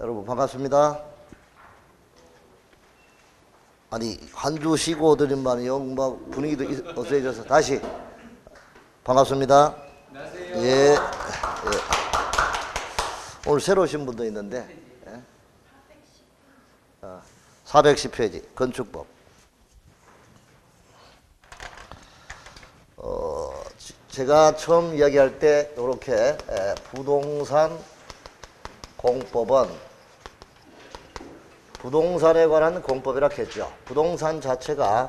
여러분 반갑습니다. 아니 한 주 쉬고 오더니만요 막 분위기도 어수해져서 다시 반갑습니다. 안녕하세요. 예. 오늘 새로 오신 분도 있는데 410페이지 건축법. 제가 처음 이야기할 때 이렇게 부동산 공법은 부동산에 관한 공법이라 했죠. 부동산 자체가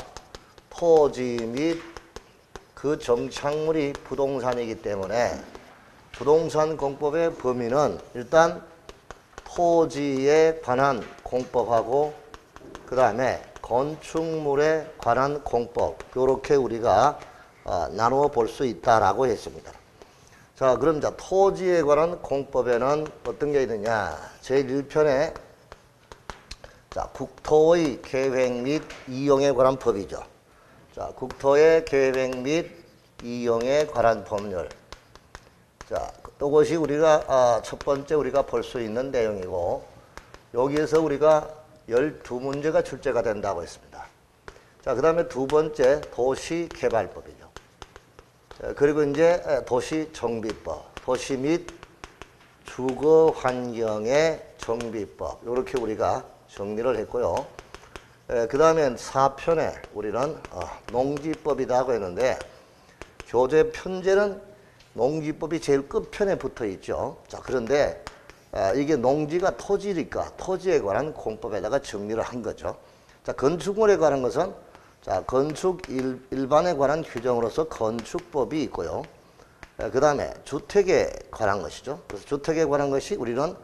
토지 및 그 정착물이 부동산이기 때문에 부동산 공법의 범위는 일단 토지에 관한 공법하고 그 다음에 건축물에 관한 공법 이렇게 우리가 나누어 볼 수 있다라고 했습니다. 자, 그럼 자 토지에 관한 공법에는 어떤 게 있느냐? 제1편에 자, 국토의 계획 및 이용에 관한 법이죠. 자, 국토의 계획 및 이용에 관한 법률. 자, 이것이 우리가 첫 번째 우리가 볼 수 있는 내용이고 여기에서 우리가 12문제가 출제가 된다고 했습니다. 자, 그 다음에 두 번째 도시개발법이죠. 자, 그리고 이제 도시정비법, 도시 및 주거환경의 정비법 이렇게 우리가 정리를 했고요. 그 다음엔 4편에 우리는 농지법이다 하고 했는데 교재 편제는 농지법이 제일 끝편에 붙어 있죠. 자, 그런데 이게 농지가 토지니까 토지에 관한 공법에다가 정리를 한 거죠. 자, 건축물에 관한 것은 자, 건축 일반에 관한 규정으로서 건축법이 있고요. 그 다음에 주택에 관한 것이죠. 그래서 주택에 관한 것이 우리는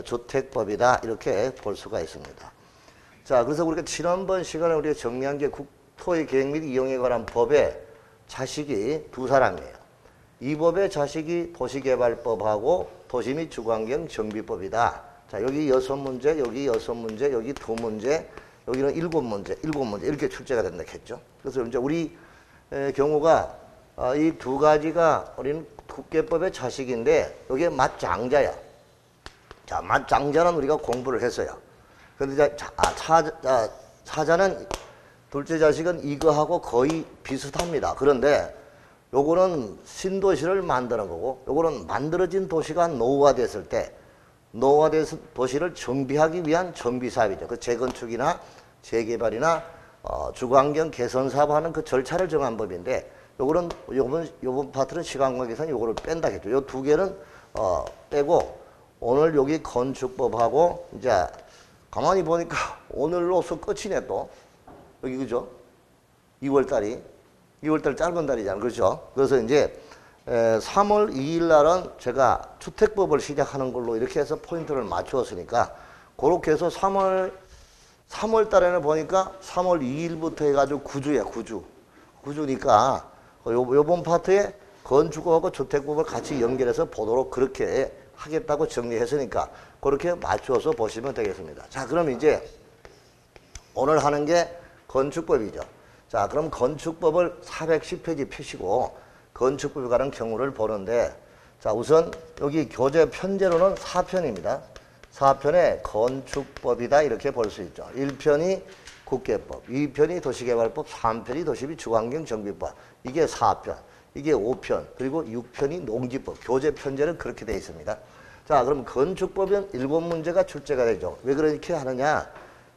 주택법이다 이렇게 볼 수가 있습니다. 자, 그래서 우리가 지난번 시간에 우리가 정리한 게 국토의 계획 및 이용에 관한 법의 자식이 두 사람이에요. 이 법의 자식이 도시개발법하고 도시 및 주거환경 정비법이다. 자, 여기 6문제, 여기 6문제, 여기 2문제, 여기는 7문제, 7문제 이렇게 출제가 된다 했죠. 그래서 이제 우리 경우가 이 두 가지가 우리는 국계법의 자식인데 여기에 맞장자야. 자, 맞장자는 우리가 공부를 했어요. 그런데 차자는 둘째 자식은 이거하고 거의 비슷합니다. 그런데 요거는 신도시를 만드는 거고 요거는 만들어진 도시가 노후화됐을 때 노후화돼서 도시를 정비하기 위한 정비사업이죠. 그 재건축이나 재개발이나 주거환경 개선 사업하는 그 절차를 정한 법인데 요거는 요번 파트는 시간 관계상 요거를 뺀다 했죠. 요 두 개는 빼고 오늘 여기 건축법하고 이제 가만히 보니까 오늘로서 끝이네 또. 여기 그죠? 2월달 짧은 달이잖아요. 그렇죠? 그래서 이제 3월 2일 날은 제가 주택법을 시작하는 걸로 이렇게 해서 포인트를 맞추었으니까 그렇게 해서 3월 달에는 보니까 3월 2일부터 해가지고 9주야. 9주니까 요번 파트에 건축법하고 주택법을 같이 연결해서 보도록 그렇게 하겠다고 정리했으니까 그렇게 맞추어서 보시면 되겠습니다. 자, 그럼 이제 오늘 하는 게 건축법이죠. 자, 그럼 건축법을 410페이지 펴시고 건축법에 관한 경우를 보는데 자, 우선 여기 교재 편제로는 4편입니다. 4편에 건축법이다 이렇게 볼 수 있죠. 1편이 국계법, 2편이 도시개발법, 3편이 도시 및 주거환경 정비법. 이게 4편, 이게 5편, 그리고 6편이 농지법. 교재 편제는 그렇게 되어 있습니다. 자, 그럼 건축법은 7문제가 출제가 되죠. 왜 그렇게 하느냐?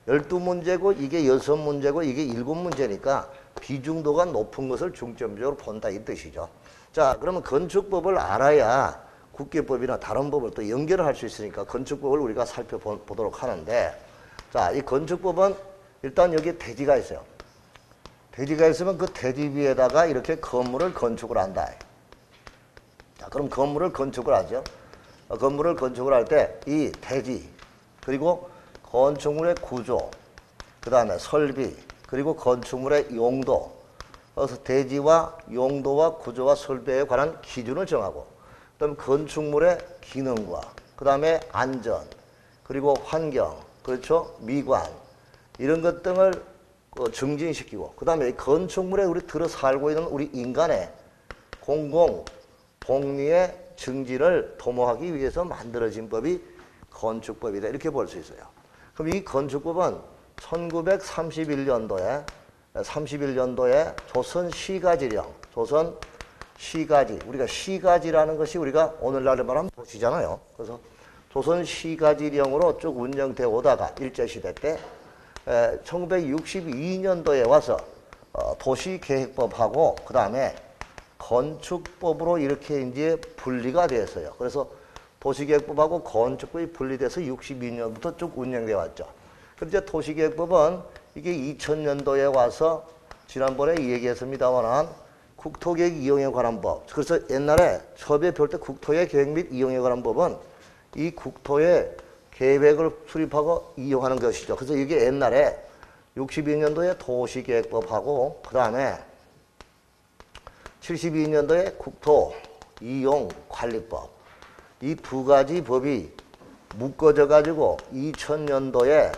12문제고 이게 6문제고 이게 7문제니까 비중도가 높은 것을 중점적으로 본다 이 뜻이죠. 자, 그러면 건축법을 알아야 국계법이나 다른 법을 또 연결을 할 수 있으니까 건축법을 우리가 살펴보도록 하는데 자, 이 건축법은 일단 여기 대지가 있어요. 대지가 있으면 그 대지 위에다가 이렇게 건물을 건축을 한다. 자, 그럼 건물을 건축을 하죠. 건물을 건축을 할 때 이 대지 그리고 건축물의 구조 그 다음에 설비 그리고 건축물의 용도 그래서 대지와 용도와 구조와 설비에 관한 기준을 정하고 그다음에 건축물의 기능과 그 다음에 안전 그리고 환경 그렇죠 미관 이런 것 등을 증진시키고 그 다음에 건축물에 우리 들어 살고 있는 우리 인간의 공공 복리의 증진을 도모하기 위해서 만들어진 법이 건축법이다. 이렇게 볼 수 있어요. 그럼 이 건축법은 1931년도에 조선 시가지, 우리가 시가지라는 것이 우리가 오늘날에 말하면 도시잖아요. 그래서 조선 시가지령으로 쭉 운영되어 오다가 일제시대 때 1962년도에 와서 도시계획법하고 그 다음에 건축법으로 이렇게 이제 분리가 됐어요. 그래서 도시계획법하고 건축법이 분리돼서 62년부터 쭉 운영되어 왔죠. 그런데 도시계획법은 이게 2000년도에 와서 지난번에 얘기했습니다만 국토계획 이용에 관한 법. 그래서 옛날에 처음에 배울 때 국토의 계획 및 이용에 관한 법은 이 국토의 계획을 수립하고 이용하는 것이죠. 그래서 이게 옛날에 62년도에 도시계획법하고 그 다음에 72년도에 국토 이용 관리법. 이 두 가지 법이 묶어져 가지고 2000년도에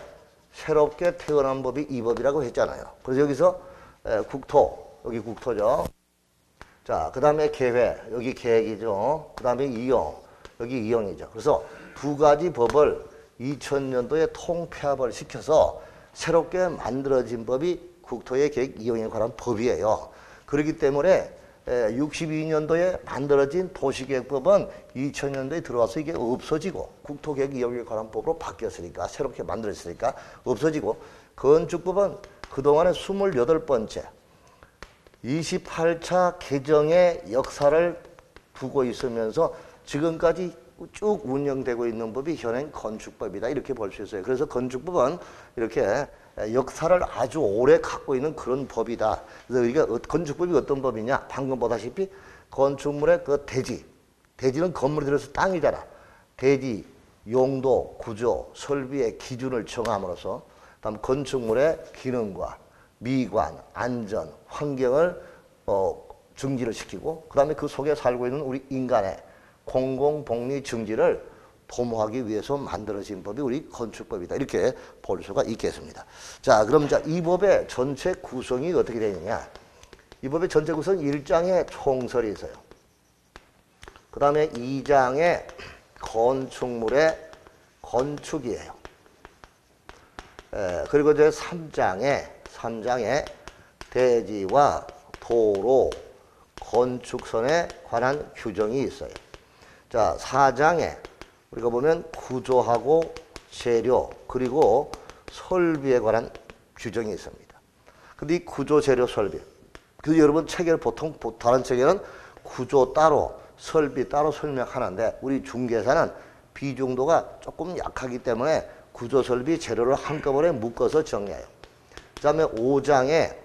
새롭게 태어난 법이 이 법이라고 했잖아요. 그래서 여기서 국토, 여기 국토죠. 자, 그 다음에 계획, 여기 계획이죠. 그 다음에 이용, 여기 이용이죠. 그래서 두 가지 법을 2000년도에 통폐합을 시켜서 새롭게 만들어진 법이 국토의 계획 이용에 관한 법이에요. 그렇기 때문에 62년도에 만들어진 도시계획법은 2000년도에 들어와서 이게 없어지고 국토계획 이용에 관한 법으로 바뀌었으니까 새롭게 만들어졌으니까 없어지고 건축법은 그동안에 28번째 28차 개정의 역사를 두고 있으면서 지금까지 쭉 운영되고 있는 법이 현행 건축법이다. 이렇게 볼 수 있어요. 그래서 건축법은 이렇게 역사를 아주 오래 갖고 있는 그런 법이다. 그래서 우리가 건축법이 어떤 법이냐? 방금 보다시피 건축물의 그 대지는 건물이 들어서 땅이잖아. 대지, 용도, 구조, 설비의 기준을 정함으로써 다음 건축물의 기능과 미관, 안전, 환경을 증진을 시키고 그 다음에 그 속에 살고 있는 우리 인간의 공공복리 증진을 도모하기 위해서 만들어진 법이 우리 건축법이다. 이렇게 볼 수가 있겠습니다. 자, 그럼 이 법의 전체 구성이 어떻게 되느냐? 이 법의 전체 구성 1장에 총설이 있어요. 그 다음에 2장에 건축물의 건축이에요. 그리고 이제 3장에 대지와 도로, 건축선에 관한 규정이 있어요. 자, 4장에 우리가 보면 구조하고 재료 그리고 설비에 관한 규정이 있습니다. 근데 이 구조, 재료, 설비. 그래서 여러분 책에 보통 다른 책에는 구조 따로, 설비 따로 설명하는데 우리 중개사는 비중도가 조금 약하기 때문에 구조, 설비, 재료를 한꺼번에 묶어서 정리해요. 그 다음에 5장에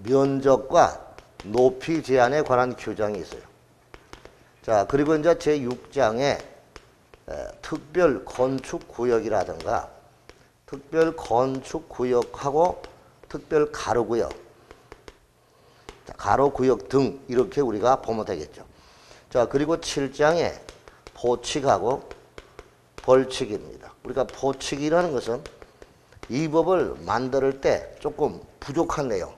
면적과 높이 제한에 관한 규정이 있어요. 자, 그리고 이제 제6장에 특별 건축구역이라든가 특별 건축구역하고 특별 가로구역, 가로구역 등 이렇게 우리가 보면 되겠죠. 자, 그리고 7장에 보칙하고 벌칙입니다. 우리가 보칙이라는 것은 이 법을 만들 때 조금 부족한 내용,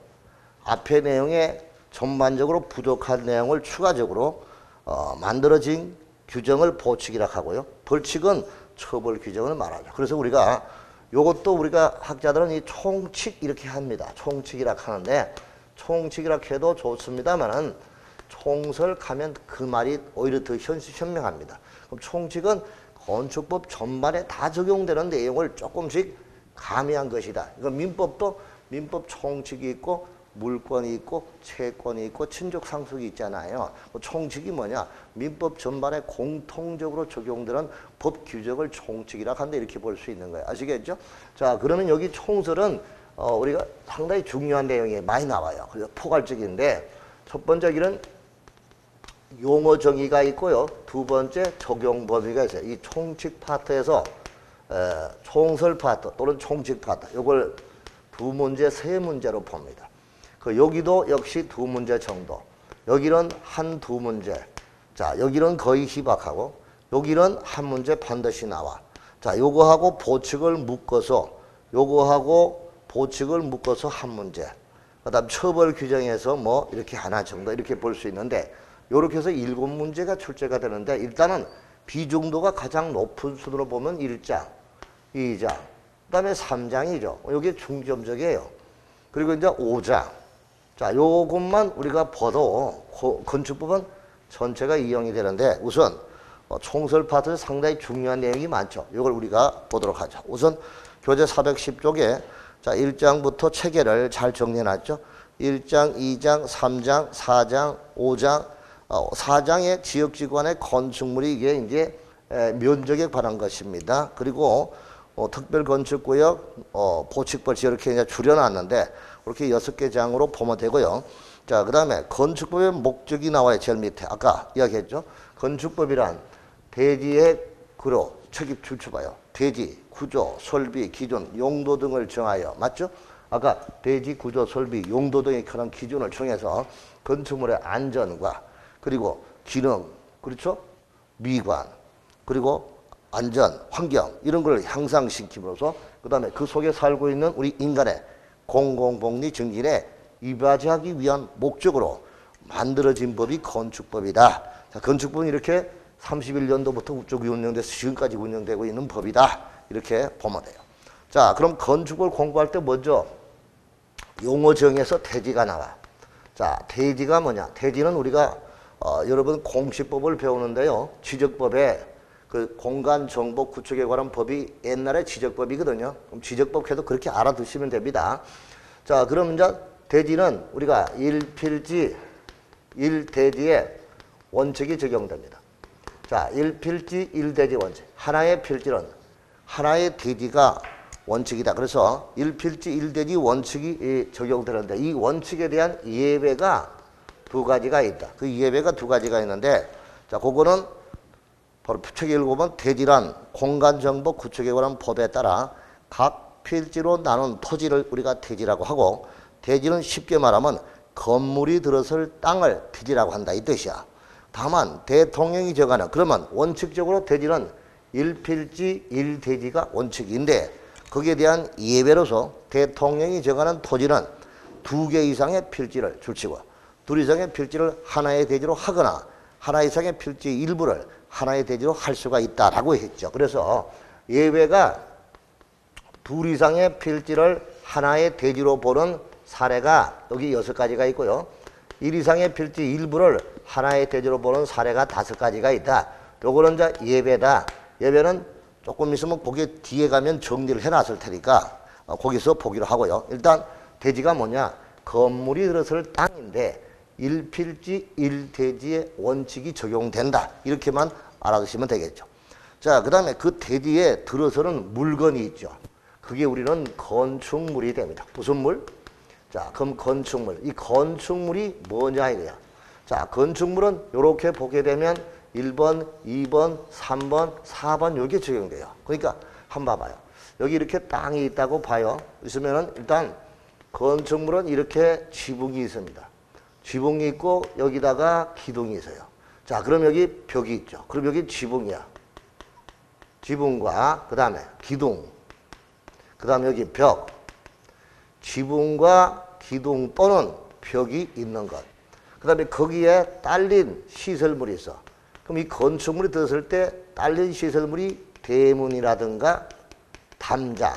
앞의 내용에 전반적으로 부족한 내용을 추가적으로 만들어진 규정을 보칙이라고 하고요. 벌칙은 처벌 규정을 말하죠. 그래서 우리가 요것도 우리가 학자들은 이 총칙 이렇게 합니다. 총칙이라고 하는데 총칙이라고 해도 좋습니다만은 총설하면 그 말이 오히려 더 현명합니다. 그럼 총칙은 건축법 전반에 다 적용되는 내용을 조금씩 가미한 것이다. 이거 민법도 민법 총칙이 있고 물권이 있고 채권이 있고 친족상속이 있잖아요. 총칙이 뭐냐? 민법 전반에 공통적으로 적용되는 법 규정을 총칙이라고 한다. 이렇게 볼 수 있는 거예요. 아시겠죠? 자, 그러면 여기 총설은 우리가 상당히 중요한 내용이 많이 나와요. 그래서 포괄적인데 첫 번째 길은 용어 정의가 있고요. 두 번째 적용 범위가 있어요. 이 총칙 파트에서 총설 파트 또는 총칙 파트 이걸 두 문제, 세 문제로 봅니다. 여기도 역시 두 문제 정도. 여기는 한 두 문제. 자, 여기는 거의 희박하고 여기는 한 문제 반드시 나와. 자, 요거하고 보칙을 묶어서 요거하고 보칙을 묶어서 한 문제. 그다음 처벌 규정에서 뭐 이렇게 하나 정도 이렇게 볼 수 있는데 요렇게 해서 7문제가 출제가 되는데 일단은 비중도가 가장 높은 순으로 보면 1장, 2장, 그 다음에 3장이죠. 이게 중점적이에요. 그리고 이제 5장. 자, 요것만 우리가 봐도 건축법은 전체가 이용이 되는데 우선 총설 파트에 상당히 중요한 내용이 많죠. 이걸 우리가 보도록 하죠. 우선 교재 410쪽에 자 1장부터 체계를 잘 정리해놨죠. 1장, 2장, 3장, 4장, 5장, 4장의 지역지구간의 건축물이 이게 이제 면적에 관한 것입니다. 그리고 특별건축구역, 보칙벌지 이렇게 이제 줄여놨는데 그렇게 6개 장으로 보면 되고요. 자, 그 다음에 건축법의 목적이 나와요. 제일 밑에 아까 이야기했죠. 건축법이란 대지의 구로 책임 줄쳐봐요. 대지, 구조, 설비, 기준, 용도 등을 정하여 맞죠? 아까 대지, 구조, 설비, 용도 등의 그런 기준을 정해서 건축물의 안전과 그리고 기능, 그렇죠? 미관, 그리고 안전, 환경 이런 걸 향상시킴으로써 그 다음에 그 속에 살고 있는 우리 인간의 공공복리 증진에 이바지하기 위한 목적으로 만들어진 법이 건축법이다. 자, 건축법은 이렇게 31년도부터 우쪽이 운영돼서 지금까지 운영되고 있는 법이다. 이렇게 보면 돼요. 자, 그럼 건축을 공부할 때 먼저 용어 정에서 대지가 나와. 자, 대지가 뭐냐? 대지는 우리가 여러분 공시법을 배우는데요. 지적법에 그 공간정보 구축에 관한 법이 옛날에 지적법이거든요. 그럼 지적법 해도 그렇게 알아두시면 됩니다. 자, 그럼 이제 대지는 우리가 1필지, 1대지의 원칙이 적용됩니다. 자, 1필지, 1대지 원칙. 하나의 필지는 하나의 대지가 원칙이다. 그래서 1필지, 1대지 원칙이 적용되는데 이 원칙에 대한 예외가 두 가지가 있다. 그 예외가 두 가지가 있는데 자, 그거는 바로 책에 읽어보면 대지란 공간정보 구축에 관한 법에 따라 각 필지로 나눈 토지를 우리가 대지라고 하고 대지는 쉽게 말하면 건물이 들어설 땅을 대지라고 한다 이 뜻이야. 다만 대통령이 정하는 그러면 원칙적으로 대지는 1필지 1대지가 원칙인데 거기에 대한 예외로서 대통령이 정하는 토지는 2개 이상의 필지를 줄치고 2 이상의 필지를 하나의 대지로 하거나 하나 이상의 필지 일부를 하나의 대지로 할 수가 있다라고 했죠. 그래서 예외가 2 이상의 필지를 하나의 대지로 보는 사례가 여기 6가지가 있고요. 1 이상의 필지 일부를 하나의 대지로 보는 사례가 5가지가 있다. 요거는 이제 예외다. 예외는 조금 있으면 거기에 뒤에 가면 정리를 해놨을 테니까 거기서 보기로 하고요. 일단 대지가 뭐냐? 건물이 들어설 땅인데 1필지 1대지의 원칙이 적용된다. 이렇게만 알아두시면 되겠죠. 자, 그 다음에 그 대지에 들어서는 물건이 있죠. 그게 우리는 건축물이 됩니다. 무슨 물? 자, 그럼 건축물. 이 건축물이 뭐냐 이거야. 자, 건축물은 이렇게 보게 되면 1번, 2번, 3번, 4번 이렇게 적용돼요. 그러니까 한번 봐봐요. 여기 이렇게 땅이 있다고 봐요. 있으면은 일단 건축물은 이렇게 지붕이 있습니다. 지붕이 있고 여기다가 기둥이 있어요. 자, 그럼 여기 벽이 있죠. 그럼 여기 지붕이야. 지붕과 그 다음에 기둥, 그 다음에 여기 벽, 지붕과 기둥 또는 벽이 있는 것. 그 다음에 거기에 딸린 시설물이 있어. 그럼 이 건축물이 들었을 때 딸린 시설물이 대문이라든가 담장.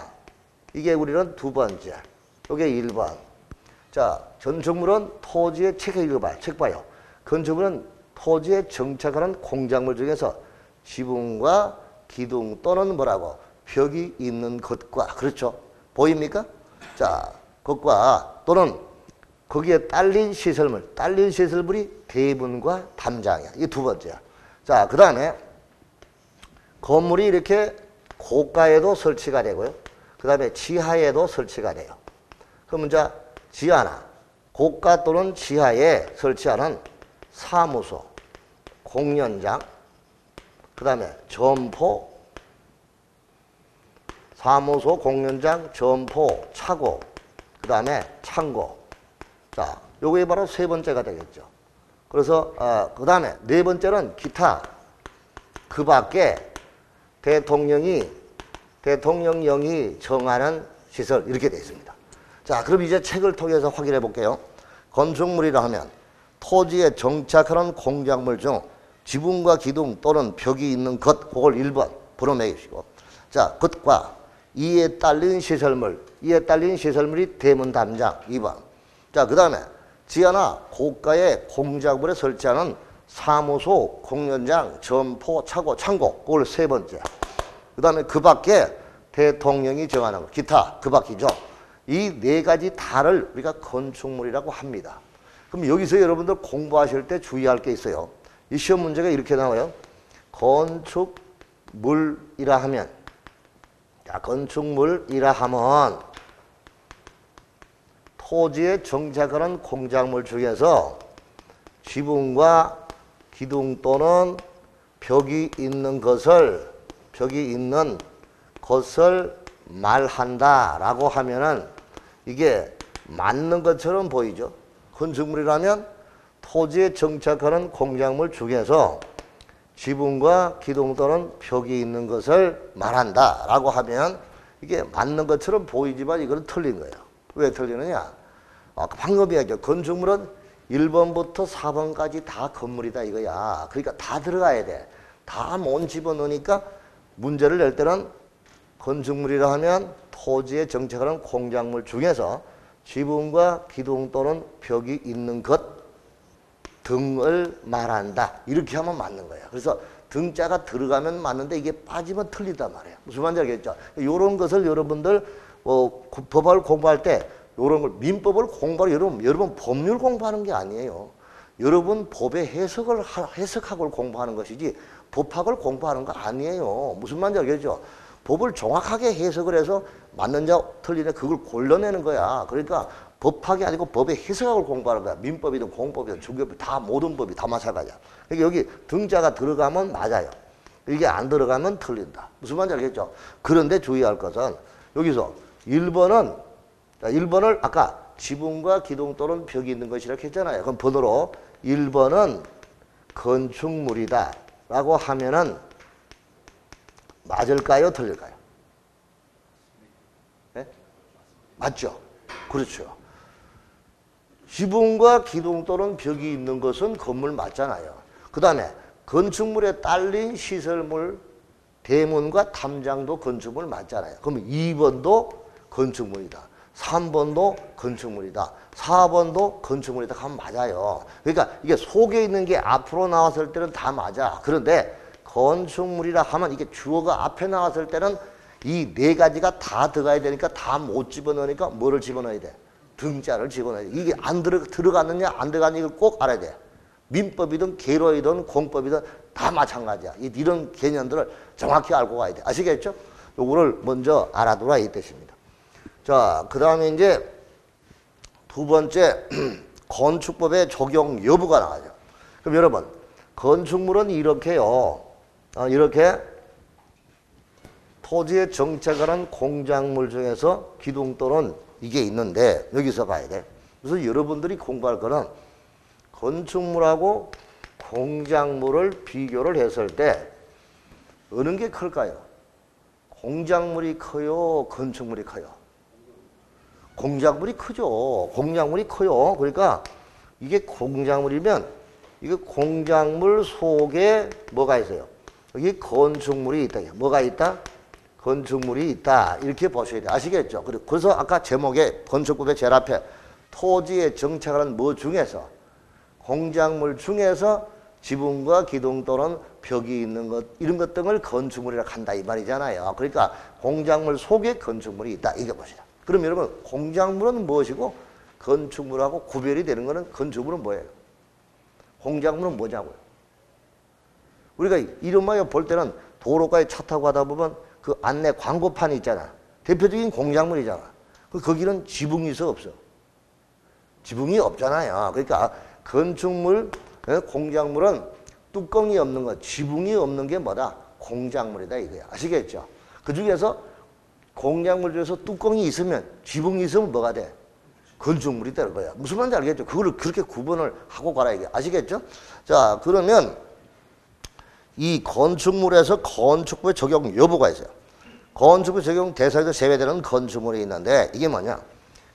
이게 우리는 2번째. 이게 1번. 자, 건축물은 토지의 책을 읽어봐요. 책 봐요. 건축물은 토지에 정착하는 공작물 중에서 지붕과 기둥 또는 뭐라고? 벽이 있는 것과, 그렇죠? 보입니까? 자, 것과 또는 거기에 딸린 시설물, 딸린 시설물이 대문과 담장이야. 이게 2번째야. 자, 그 다음에 건물이 이렇게 고가에도 설치가 되고요. 그 다음에 지하에도 설치가 돼요. 그럼 이제 지하나 고가 또는 지하에 설치하는 사무소, 공연장, 그 다음에 점포, 사무소, 공연장, 점포, 차고, 그 다음에 창고. 자, 요게 바로 3번째가 되겠죠. 그래서 그 다음에 4번째는 기타. 그 밖에 대통령령이 정하는 시설 이렇게 되어 있습니다. 자, 그럼 이제 책을 통해서 확인해 볼게요. 건축물이라 하면 토지에 정착하는 공작물 중 지붕과 기둥 또는 벽이 있는 것, 그걸 1번 번호 매기시고. 자, 것과 이에 딸린 시설물이 대문 담장 2번. 자, 그 다음에 지하나 고가의 공작물에 설치하는 사무소, 공연장, 점포, 차고, 창고, 그걸 3번째. 그 다음에 그 밖에 대통령이 정하는 것, 기타, 그 밖이죠. 이 4가지 다를 우리가 건축물이라고 합니다. 그럼 여기서 여러분들 공부하실 때 주의할 게 있어요. 이 시험 문제가 이렇게 나와요. 건축물이라 하면, 자, 건축물이라 하면 토지에 정착하는 공작물 중에서 지붕과 기둥 또는 벽이 있는 것을 말한다라고 하면은 이게 맞는 것처럼 보이죠. 건축물이라면 토지에 정착하는 공작물 중에서 지붕과 기둥 또는 벽이 있는 것을 말한다라고 하면 이게 맞는 것처럼 보이지만 이거는 틀린 거예요. 왜 틀리느냐? 방금 이야기했죠. 건축물은 1번부터 4번까지 다 건물이다 이거야. 그러니까 다 들어가야 돼. 다 못 집어넣으니까 문제를 낼 때는 건축물이라 하면 토지에 정착하는 공작물 중에서 지붕과 기둥 또는 벽이 있는 것 등을 말한다. 이렇게 하면 맞는 거야. 그래서 등자가 들어가면 맞는데 이게 빠지면 틀리단 말이에요. 무슨 말인지 알겠죠? 이런 것을 여러분들 법을 공부할 때 이런 걸 민법을 공부하러 여러분 법률 공부하는 게 아니에요. 여러분 법의 해석학을 공부하는 것이지 법학을 공부하는 거 아니에요. 무슨 말인지 알겠죠? 법을 정확하게 해석을 해서 맞는지 틀리냐 그걸 골라내는 거야. 그러니까 법학이 아니고 법의 해석학을 공부하는 거야. 민법이든 공법이든 중개법 다 모든 법이 다 마찬가지야. 그러니까 여기 등자가 들어가면 맞아요. 이게 안 들어가면 틀린다. 무슨 말인지 알겠죠? 그런데 주의할 것은 여기서 1번을 아까 지붕과 기둥 또는 벽이 있는 것이라고 했잖아요. 그럼 번호로 1번은 건축물이다 라고 하면은 맞을까요? 틀릴까요? 네? 맞죠? 그렇죠. 지붕과 기둥 또는 벽이 있는 것은 건물 맞잖아요. 그 다음에 건축물에 딸린 시설물, 대문과 담장도 건축물 맞잖아요. 그럼 2번도 건축물이다. 3번도 건축물이다. 4번도 건축물이다 하면 맞아요. 그러니까 이게 속에 있는 게 앞으로 나왔을 때는 다 맞아. 그런데 건축물이라 하면 이게 주어가 앞에 나왔을 때는 이 4가지가 다 들어가야 되니까 다 못 집어넣으니까 뭐를 집어넣어야 돼? 등자를 집어넣어야 돼. 이게 안 들어갔느냐 안 들어갔느냐 이걸 꼭 알아야 돼. 민법이든 계로이든 공법이든 다 마찬가지야. 이런 개념들을 정확히 알고 가야 돼. 아시겠죠? 요거를 먼저 알아두라 이 뜻입니다. 자, 그 다음에 이제 2번째 건축법의 적용 여부가 나가죠. 그럼 여러분 건축물은 이렇게요. 이렇게 토지에 정착하는 공작물 중에서 기둥 또는 이게 있는데 여기서 봐야 돼. 그래서 여러분들이 공부할 거는 건축물하고 공작물을 비교를 했을 때 어느 게 클까요? 공작물이 커요? 건축물이 커요? 공작물이 크죠. 공작물이 커요. 그러니까 이게 공작물이면 이게 공작물 속에 뭐가 있어요? 여기 건축물이 있다. 뭐가 있다? 건축물이 있다. 이렇게 보셔야 돼요. 아시겠죠? 그래서 아까 제목에 건축법의 제일 앞에 토지에 정착하는 뭐 중에서 공작물 중에서 지붕과 기둥 또는 벽이 있는 것 이런 것 등을 건축물이라 한다 이 말이잖아요. 그러니까 공작물 속에 건축물이 있다. 이게 보시다. 그럼 여러분 공작물은 무엇이고 건축물하고 구별이 되는 거는 건축물은 뭐예요? 공작물은 뭐냐고요? 우리가 이름하여 볼 때는 도로가에 차 타고 가다 보면 그 안내 광고판이 있잖아. 대표적인 공작물이잖아. 거기는 지붕이 있어 없어? 지붕이 없잖아요. 그러니까 건축물, 공작물은 뚜껑이 없는 것, 지붕이 없는 게 뭐다? 공작물이다 이거야. 아시겠죠? 그 중에서 공작물 중에서 뚜껑이 있으면 지붕이 있으면 뭐가 돼? 건축물이 되는 거야. 무슨 말인지 알겠죠? 그거를 그렇게 구분을 하고 가라 이게. 아시겠죠? 자, 그러면 이 건축물에서 건축부의 적용 여부가 있어요. 건축부 적용 대상에서 제외되는 건축물이 있는데 이게 뭐냐?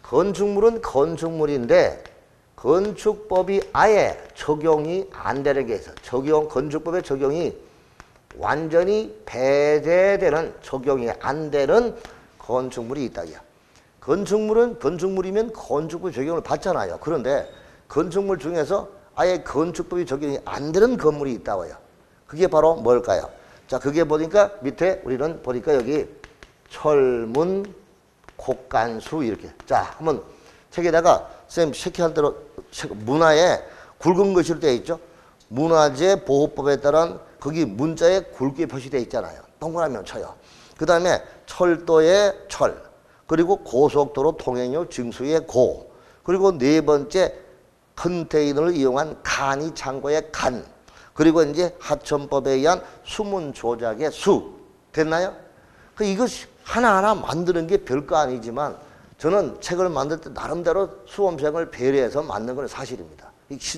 건축물은 건축물인데 건축법이 아예 적용이 안 되는 게 있어. 건축법의 적용이 완전히 배제되는, 적용이 안 되는 건축물이 있다기야. 건축물은 건축물이면 건축법 적용을 받잖아요. 그런데 건축물 중에서 아예 건축법이 적용이 안 되는 건물이 있다고요. 그게 바로 뭘까요? 자, 그게 보니까 밑에 우리는 보니까 여기 철문, 곡간수 이렇게. 자, 한번 책에다가 선생님 체크할 대로 문화에 굵은 글씨로 되어 있죠. 문화재 보호법에 따른 거기 문자에 굵게 표시되어 있잖아요. 동그라미로 쳐요. 그 다음에 철도의 철, 그리고 고속도로 통행료 징수의 고, 그리고 네 번째 컨테이너를 이용한 간이 창고의 간, 그리고 이제 하천법에 의한 수문 조작의 수. 됐나요? 이거 하나하나 만드는 게 별거 아니지만 저는 책을 만들 때 나름대로 수험생을 배려해서 만든 건 사실입니다.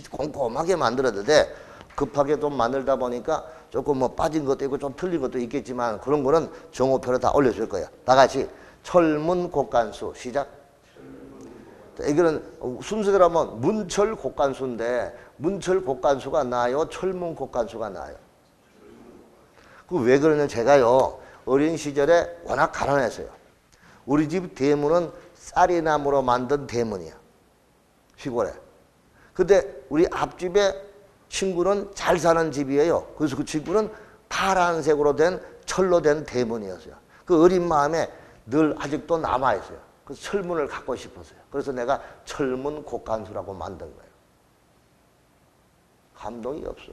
꼼꼼하게 만들었는데 급하게 좀 만들다 보니까 조금 뭐 빠진 것도 있고 좀 틀린 것도 있겠지만 그런 거는 정오표로 다 올려줄 거예요. 다 같이 철문 곡간수 시작. 이거는 순서대로 하면 문철 곡간수인데 문철 곡간수가 나아요? 철문 곡간수가 나아요? 그 왜 그러냐면 제가요 어린 시절에 워낙 가난했어요. 우리 집 대문은 쌀이나무로 만든 대문이야. 시골에. 근데 우리 앞집에 친구는 잘 사는 집이에요. 그래서 그 친구는 파란색으로 된 철로 된 대문이었어요. 그 어린 마음에 늘 아직도 남아있어요. 그 철문을 갖고 싶었어요. 그래서 내가 철문 곡간수라고 만든 거예요. 감동이 없어.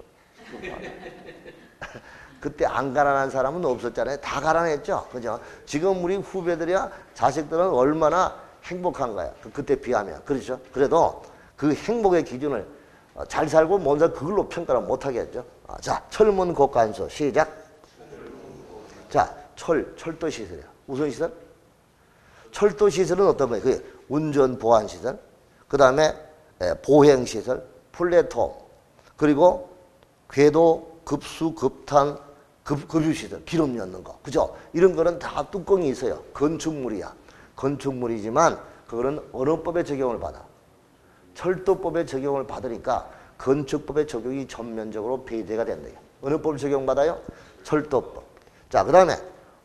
그때 안 가난한 사람은 없었잖아요. 다 가난했죠. 그죠? 지금 우리 후배들이야 자식들은 얼마나 행복한 거야. 그때 비하면. 그렇죠? 그래도 그 행복의 기준을 잘 살고 먼저 그걸로 평가를 못 하겠죠. 자, 철문 곡간수 시작. 자, 철도 시설이요. 무슨 시설? 철도 시설은 어떤 거예요? 그게 운전 보안 시설, 그 다음에 보행 시설, 플랫폼, 그리고 궤도, 급수, 급탄, 급유 시설, 기름 넣는 거, 그죠? 이런 거는 다 뚜껑이 있어요. 건축물이야. 건축물이지만 그거는 어느 법에 적용을 받아? 철도법에 적용을 받으니까 건축법의 적용이 전면적으로 배제가 된다. 어느 법 적용받아요? 철도법. 자, 그 다음에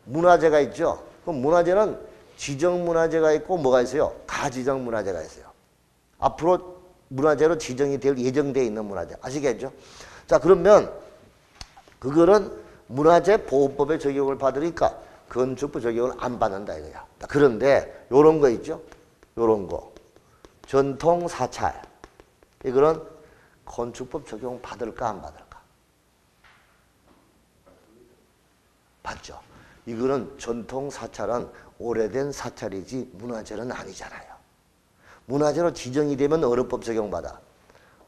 문화재가 있죠. 그럼 문화재는 지정문화재가 있고 뭐가 있어요? 가지정문화재가 있어요. 앞으로 문화재로 지정이 될 예정되어 있는 문화재. 아시겠죠? 자, 그러면 그거는 문화재 보호법에 적용을 받으니까 건축법 적용을 안 받는다 이거야. 그런데 요런 거 있죠? 요런 거. 전통 사찰. 이거는 건축법 적용 받을까 안 받을까? 받죠. 이거는 전통 사찰은 오래된 사찰이지 문화재는 아니잖아요. 문화재로 지정이 되면 어느 법 적용받아?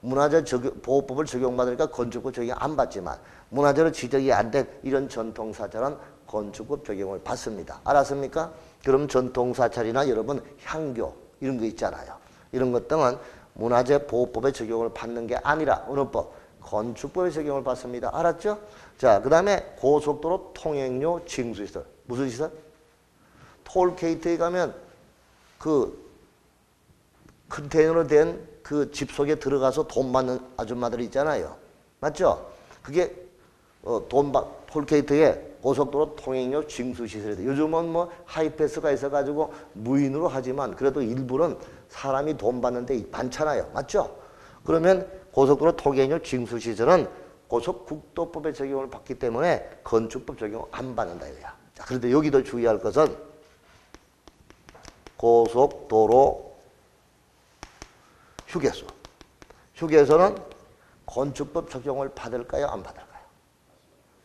문화재 보호법을 적용받으니까 건축법 적용 안 받지만 문화재로 지정이 안 된 이런 전통 사찰은 건축법 적용을 받습니다. 알았습니까? 그럼 전통 사찰이나 여러분 향교 이런 거 있잖아요. 이런 것 등은 문화재 보호법에 적용을 받는 게 아니라 어느 법? 건축법에 적용을 받습니다. 알았죠? 자, 그 다음에 고속도로 통행료 징수시설. 무슨 시설? 톨게이트에 가면 그 컨테이너로 된 그 집 속에 들어가서 돈 받는 아줌마들 있잖아요. 맞죠? 그게 톨게이트에 고속도로 통행료 징수시설이다. 요즘은 뭐 하이패스가 있어가지고 무인으로 하지만 그래도 일부는 사람이 돈 받는데 많잖아요. 맞죠? 그러면 고속도로 통행료 징수시설은 고속국도법에 적용을 받기 때문에 건축법 적용 안 받는다 이거야. 자, 그런데 여기도 주의할 것은 고속도로 휴게소. 휴게소는 건축법 적용을 받을까요? 안 받을까요?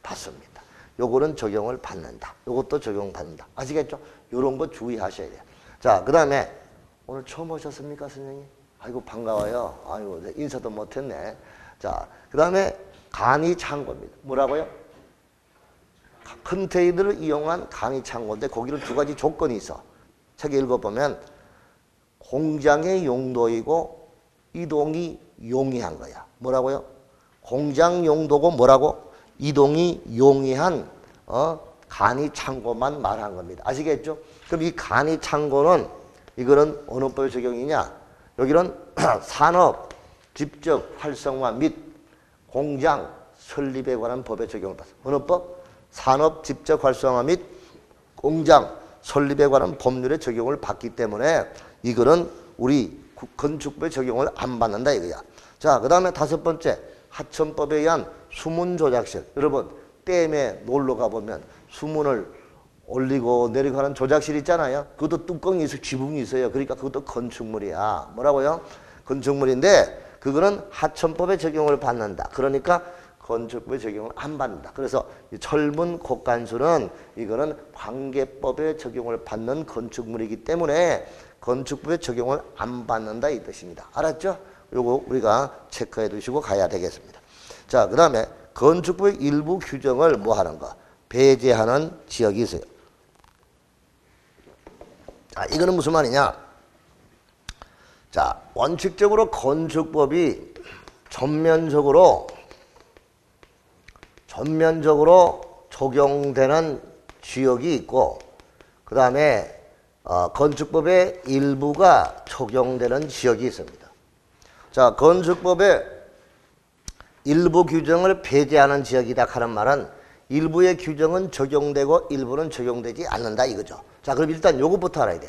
받습니다. 요거는 적용을 받는다. 요것도 적용받는다. 아시겠죠? 요런 거 주의하셔야 돼요. 자, 그 다음에 오늘 처음 오셨습니까, 선생님? 아이고, 반가워요. 아이고, 인사도 못했네. 자, 그 다음에 간이 창고입니다. 뭐라고요? 컨테이너를 이용한 간이 창고인데 거기는 두 가지 조건이 있어. 책에 읽어보면 공장의 용도이고 이동이 용이한 거야. 뭐라고요? 공장 용도고 뭐라고? 이동이 용이한 간이 창고만 말한 겁니다. 아시겠죠? 그럼 이 간이 창고는 이거는 어느 법의 적용이냐? 여기는 산업 집적 활성화 및 공장 설립에 관한 법의 적용을 받습니다. 어느 법? 산업 집적 활성화 및 공장 설립에 관한 법률의 적용을 받기 때문에 이거는 우리 건축법의 적용을 안 받는다 이거야. 자, 그 다음에 다섯 번째, 하천법에 의한 수문 조작실. 여러분, 댐에 놀러 가보면 수문을 올리고 내리고 하는 조작실 있잖아요. 그것도 뚜껑이 있어, 지붕이 있어요. 그러니까 그것도 건축물이야. 뭐라고요? 건축물인데 그거는 하천법의 적용을 받는다. 그러니까 건축법의 적용을 안 받는다. 그래서 이 철문 곡간수는 이거는 관계법의 적용을 받는 건축물이기 때문에 건축법의 적용을 안 받는다 이 뜻입니다. 알았죠? 요거 우리가 체크해 두시고 가야 되겠습니다. 자, 그 다음에 건축법의 일부 규정을 뭐 하는 거? 배제하는 지역이 있어요. 자, 이거는 무슨 말이냐? 자, 원칙적으로 건축법이 전면적으로 적용되는 지역이 있고, 그 다음에 건축법의 일부가 적용되는 지역이 있습니다. 자, 건축법의 일부 규정을 배제하는 지역이다 하는 말은 일부의 규정은 적용되고 일부는 적용되지 않는다 이거죠. 자, 그럼 일단 요것부터 알아야 돼.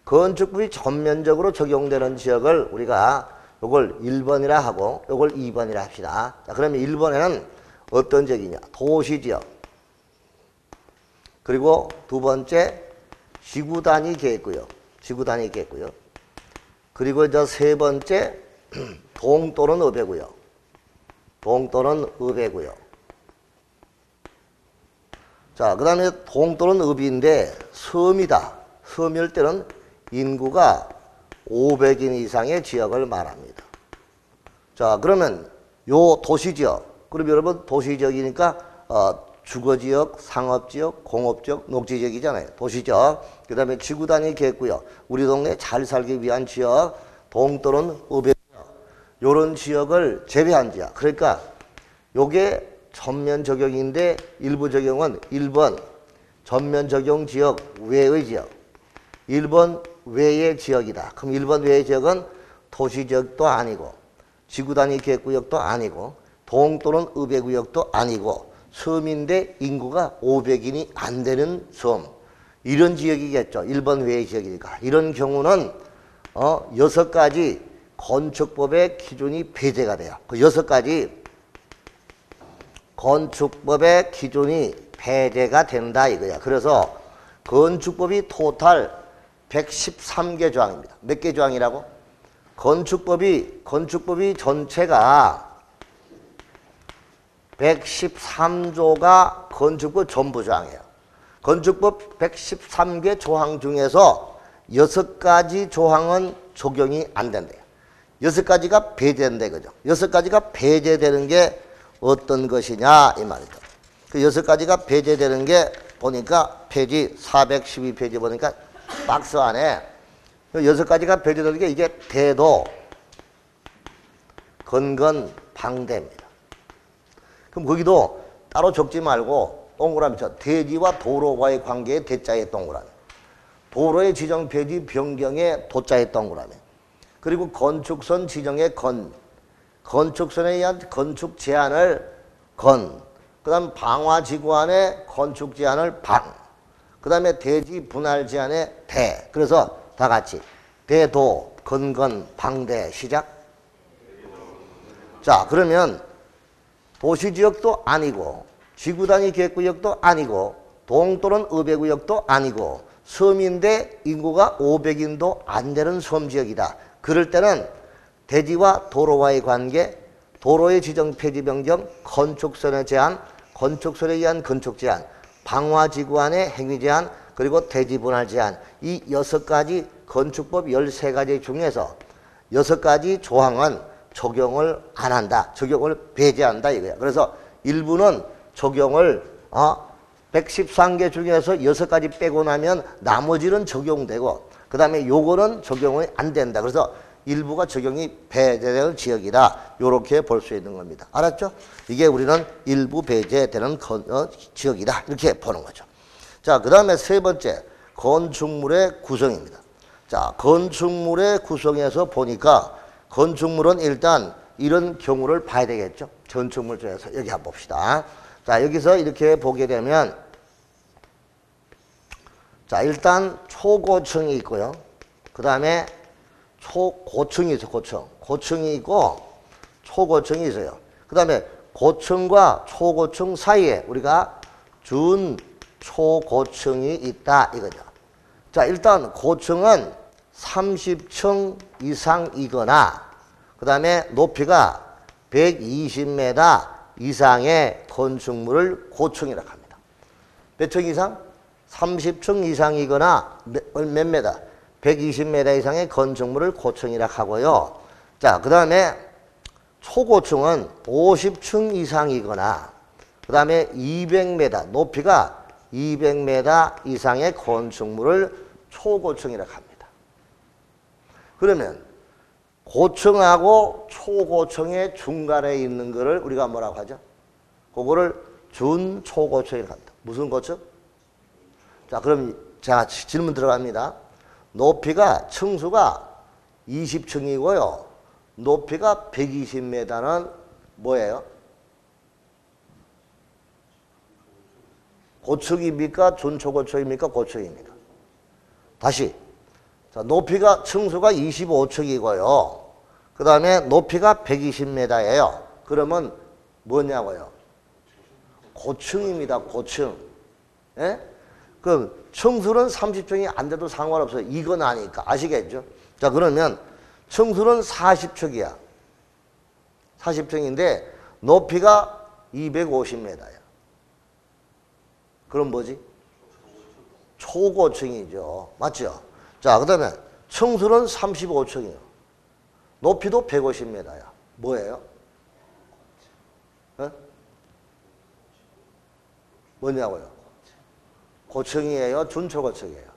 건축법이 전면적으로 적용되는 지역을 우리가 요걸 1번이라 하고 요걸 2번이라 합시다. 자, 그러면 1번에는 어떤 지역이냐? 도시지역. 그리고 두 번째 지구단위 계획구역. 지구단위 계획구역. 그리고 이제 세 번째 동 또는 읍의구역. 동 또는 읍의구역. 자, 그 다음에 동 또는 읍인데 섬이다. 섬일 때는 인구가 500인 이상의 지역을 말합니다. 자, 그러면 요 도시지역. 그럼 여러분 도시지역이니까 주거지역, 상업지역, 공업지역, 녹지지역이잖아요. 도시지역. 그 다음에 지구단위 계획구역. 우리 동네 잘 살기 위한 지역. 동 또는 읍의 요런 지역을 제외한 지역. 그러니까 요게 전면 적용인데 일부 적용은 1번 전면 적용 지역 외의 지역. 1번 외의 지역이다. 그럼 1번 외의 지역은 도시지역도 아니고 지구단위 계획구역도 아니고 동 또는 읍의 구역도 아니고 섬인데 인구가 500인이 안 되는 섬. 이런 지역이겠죠. 1번 외의 지역이니까. 이런 경우는 6가지 건축법의 기준이 배제가 돼요. 그 6가지 건축법의 기준이 배제가 된다 이거야. 그래서 건축법이 토탈 113개 조항입니다. 몇 개 조항이라고? 건축법이 전체가 113조가 건축법 전부 조항이에요. 건축법 113개 조항 중에서 6가지 조항은 적용이 안 된대요. 6가지가 배제된다 그죠? 6가지가 배제되는 게 어떤 것이냐 이 말이죠. 그 6가지가 배제되는 게 보니까 페이지 412페이지 보니까 박스 안에 6가지가 배제되는 게 이게 대도, 건건, 방대입니다. 그럼 거기도 따로 적지 말고 동그라미 쳐. 대지와 도로와의 관계의 대자의 동그라미. 도로의 지정 폐지 변경의 도자의 동그라미. 그리고 건축선 지정의 건. 건축선에 의한 건축 제한을 건. 그 다음 방화지구안의 건축 제한을 방. 그 다음에 대지 분할 제한의 대. 그래서 다 같이 대도, 건건, 방대 시작. 자, 그러면 도시지역도 아니고 지구단위 계획구역도 아니고 동 또는 읍의구역도 아니고 섬인데 인구가 500인도 안 되는 섬지역이다. 그럴 때는 대지와 도로와의 관계, 도로의 지정 폐지 변경, 건축선의 제한, 건축선에 의한 건축 제한, 방화지구안의 행위 제한, 그리고 대지 분할 제한, 이 6가지 건축법 13가지 중에서 6가지 조항은 적용을 안 한다. 적용을 배제한다 이거야. 그래서 일부는 적용을 113개 중에서 6가지 빼고 나면 나머지는 적용되고 그 다음에 요거는 적용이 안 된다. 그래서 일부가 적용이 배제되는 지역이다. 요렇게 볼 수 있는 겁니다. 알았죠? 이게 우리는 일부 배제되는 지역이다. 이렇게 보는 거죠. 자, 그 다음에 세 번째 건축물의 구성입니다. 자, 건축물의 구성에서 보니까 건축물은 일단 이런 경우를 봐야 되겠죠. 건축물 중에서 여기 한번 봅시다. 자, 여기서 이렇게 보게 되면 자, 일단 초고층이 있고요. 그 다음에 초고층이 있어요. 고층이 있고 초고층이 있어요. 그 다음에 고층과 초고층 사이에 우리가 준초고층이 있다 이거죠. 자, 일단 고층은 30층 이상이거나 그 다음에 높이가 120m 이상의 건축물을 고층이라고 합니다. 몇 층 이상? 30층 이상이거나 몇 메다? 120m 이상의 건축물을 고층이라고 하고요. 자, 그 다음에 초고층은 50층 이상이거나 그 다음에 200m, 높이가 200m 이상의 건축물을 초고층이라고 합니다. 그러면 고층하고 초고층의 중간에 있는 거를 우리가 뭐라고 하죠? 그거를 준초고층이라고 합니다. 무슨 고층? 자, 그럼 자, 질문 들어갑니다. 높이가 층수가 20층이고요. 높이가 120m는 뭐예요? 고층입니까? 준초고층입니까? 고층입니까? 다시. 자, 높이가 층수가 25층이고요. 그 다음에 높이가 120m예요. 그러면 뭐냐고요? 고층입니다. 고층. 예? 그럼 층수는 30층이 안 돼도 상관없어요. 이건 아니까. 아시겠죠? 자, 그러면 층수는 40층이야. 40층인데 높이가 250m야. 그럼 뭐지? 초고층이죠. 맞죠? 자, 그 다음에 층수는 35층이요. 높이도 150m야. 뭐예요? 어? 뭐냐고요? 고층이에요? 준초고층이에요?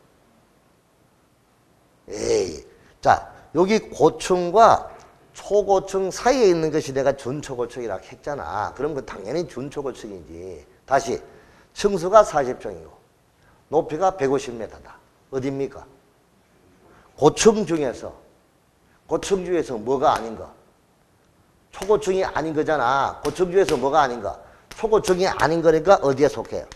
에이. 자, 여기 고층과 초고층 사이에 있는 것이 내가 준초고층이라고 했잖아. 그럼 그 당연히 준초고층이지. 다시. 층수가 40층이고 높이가 150m다. 어딥니까? 고층 중에서 뭐가 아닌가? 초고층이 아닌 거잖아. 고층 중에서 뭐가 아닌가? 초고층이 아닌 거니까 어디에 속해요?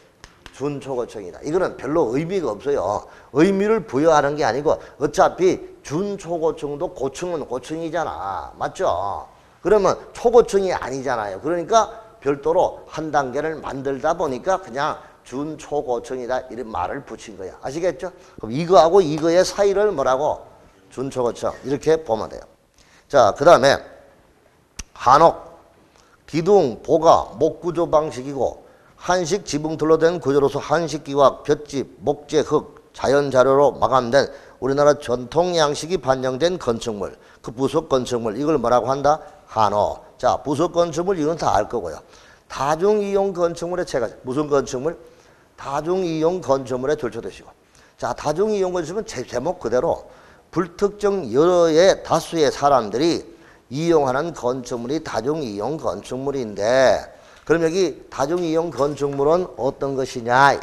준초고층이다. 이거는 별로 의미가 없어요. 의미를 부여하는 게 아니고 어차피 준초고층도 고층은 고층이잖아. 맞죠? 그러면 초고층이 아니잖아요. 그러니까 별도로 한 단계를 만들다 보니까 그냥 준초고층이다 이런 말을 붙인 거야. 아시겠죠? 그럼 이거하고 이거의 사이를 뭐라고? 준초고층 이렇게 보면 돼요. 자, 그 다음에 한옥, 기둥, 보가, 목구조 방식이고 한식 지붕틀로 된 구조로서 한식기와 볏짚, 목재, 흙, 자연자료로 마감된 우리나라 전통 양식이 반영된 건축물, 그 부속 건축물 이걸 뭐라고 한다? 한옥. 자, 부속 건축물 이건 다 알 거고요. 다중이용 건축물의 제가 무슨 건축물? 다중이용 건축물에 들춰드시고. 자, 다중이용 건축물은 제목 그대로 불특정 여러의 다수의 사람들이 이용하는 건축물이 다중이용 건축물인데 그럼 여기 다중이용 건축물은 어떤 것이냐?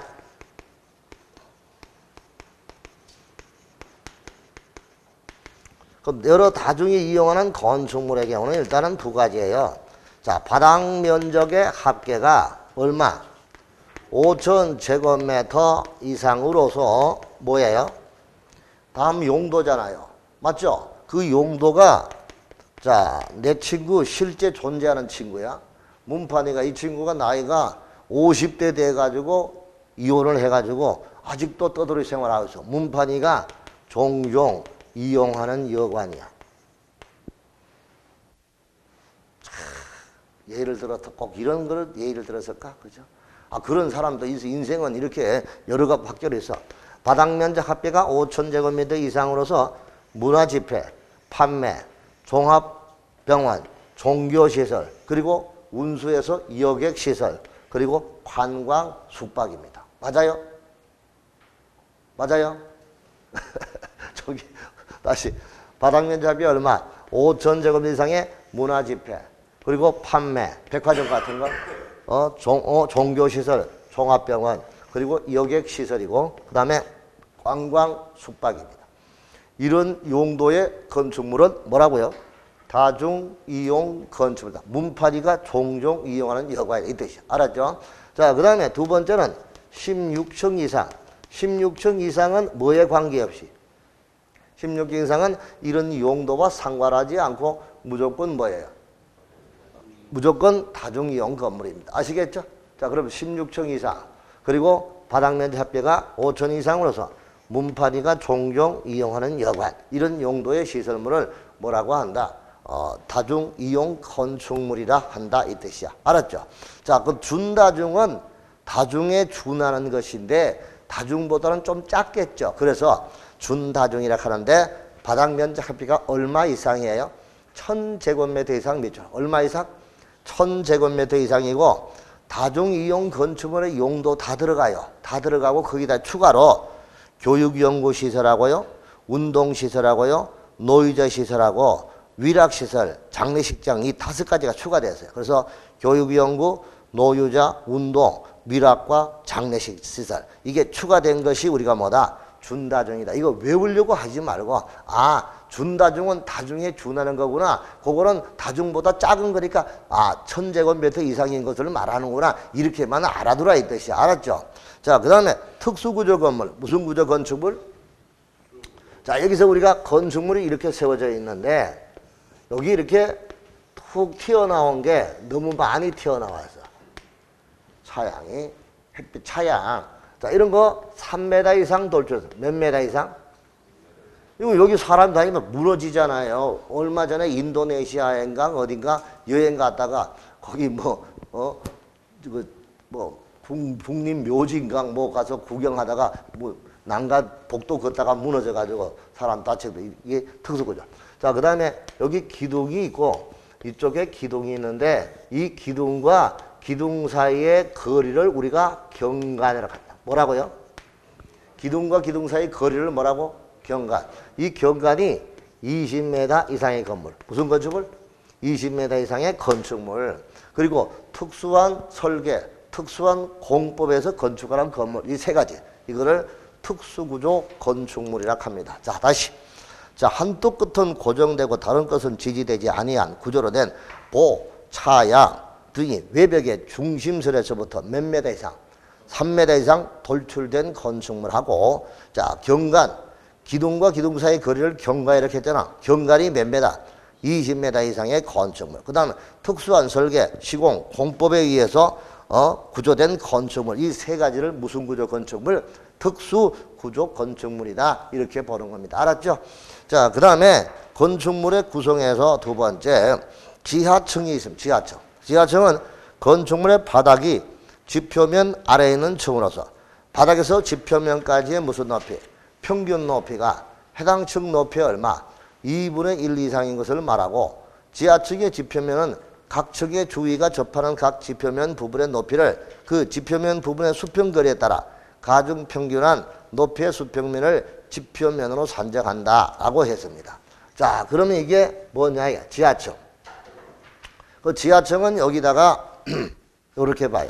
그럼 여러 다중이 이용하는 건축물의 경우는 일단은 두 가지예요. 자, 바닥 면적의 합계가 얼마? 5,000제곱미터 이상으로서 뭐예요? 다음 용도잖아요. 맞죠? 그 용도가 자, 내 친구 실제 존재하는 친구야. 문판이가 이 친구가 나이가 50대 돼가지고 이혼을 해가지고 아직도 떠돌이 생활하고 있어. 문판이가 종종 이용하는 여관이야. 예를 들어서 꼭 이런 거를 예를 들었을까? 그죠? 아, 그런 사람도 있어. 인생은 이렇게 여러가 박절이 있어. 바닥 면적 합계가 5,000제곱미터 이상으로서 문화집회, 판매, 종합병원, 종교시설, 그리고 운수에서 여객시설, 그리고 관광 숙박입니다. 맞아요? 맞아요? 저기 다시 바닥 면적이 얼마? 5,000제곱미터 이상의 문화집회, 그리고 판매, 백화점 같은 거, 종교시설, 종합병원, 그리고 여객시설이고 그 다음에 관광 숙박입니다. 이런 용도의 건축물은 뭐라고요? 다중이용 건축물이다. 문파리가 종종 이용하는 여과이다. 이 뜻이야. 알았죠? 자, 그 다음에 두 번째는 16층 이상. 16층 이상은 뭐에 관계없이 16층 이상은 이런 용도와 상관하지 않고 무조건 뭐예요? 무조건 다중이용 건물입니다. 아시겠죠? 자, 그럼 16층 이상 그리고 바닥면적 합계가 5천 이상으로서 문파리가 종종 이용하는 여관 이런 용도의 시설물을 뭐라고 한다? 다중이용 건축물이라 한다 이 뜻이야. 알았죠? 자, 그 준다중은 다중에 준하는 것인데 다중보다는 좀 작겠죠. 그래서 준다중이라 하는데 바닥 면적 합계가 얼마 이상이에요? 1000제곱미터 이상 몇 주? 얼마 이상? 1000제곱미터 이상이고 다중이용 건축물의 용도 다 들어가요. 다 들어가고 거기다 추가로 교육연구시설하고요. 운동시설하고요. 노유자시설하고 위락시설, 장례식장 이 5가지가 추가됐어요. 그래서 교육연구, 노유자, 운동, 위락과 장례식 시설 이게 추가된 것이 우리가 뭐다? 준다중이다. 이거 외우려고 하지 말고 준다중은 다중에 준하는 거구나. 그거는 다중보다 작은 거니까 1000제곱미터 이상인 것을 말하는구나. 이렇게만 알아두라 이 뜻이야. 알았죠? 자, 그 다음에 특수구조 건물. 무슨 구조 건축물? 자, 여기서 우리가 건축물이 이렇게 세워져 있는데 여기 이렇게 툭 튀어나온 게 너무 많이 튀어나와서 차양이 햇빛 차양 자 이런 거 3m 이상 돌출 몇 m 이상? 이거 여기 사람 다니면 무너지잖아요. 얼마 전에 인도네시아인가 어딘가 여행 갔다가 거기 국립묘지인가 가서 구경하다가 난간 복도 걷다가 무너져 가지고 사람 다치고 이게 특수구조. 자, 그 다음에 여기 기둥이 있고 이쪽에 기둥이 있는데 이 기둥과 기둥 사이의 거리를 우리가 경관이라고 합니다. 뭐라고요? 기둥과 기둥 사이 거리를 뭐라고? 경관. 이 경관이 20m 이상의 건물. 무슨 건축물? 20m 이상의 건축물. 그리고 특수한 설계, 특수한 공법에서 건축하는 건물. 이 3가지. 이거를 특수구조 건축물이라고 합니다. 자, 다시. 자, 한쪽 끝은 고정되고 다른 끝은 지지되지 아니한 구조로 된 보, 차양 등이 외벽의 중심선에서부터 몇 m 이상? 3m 이상 돌출된 건축물하고 자, 경관, 기둥과 기둥 사이 거리를 경관 이렇게 했잖아. 경관이 몇 m? 20m 이상의 건축물. 그 다음에 특수한 설계, 시공, 공법에 의해서 구조된 건축물. 이 3가지를 무슨 구조 건축물? 특수구조 건축물이다. 이렇게 보는 겁니다. 알았죠? 자, 그 다음에 건축물의 구성에서 두 번째 지하층이 있습니다. 지하층. 지하층은 건축물의 바닥이 지표면 아래에 있는 층으로서 바닥에서 지표면까지의 무슨 높이? 평균 높이가 해당 층 높이의 얼마? 2분의 1 이상인 것을 말하고 지하층의 지표면은 각 층의 주위가 접하는 각 지표면 부분의 높이를 그 지표면 부분의 수평거리에 따라 가중평균한 높이의 수평면을 지표면으로 산정한다 라고 했습니다. 자, 그러면 이게 뭐냐 이게 지하층. 그 지하층은 여기다가 이렇게 봐요.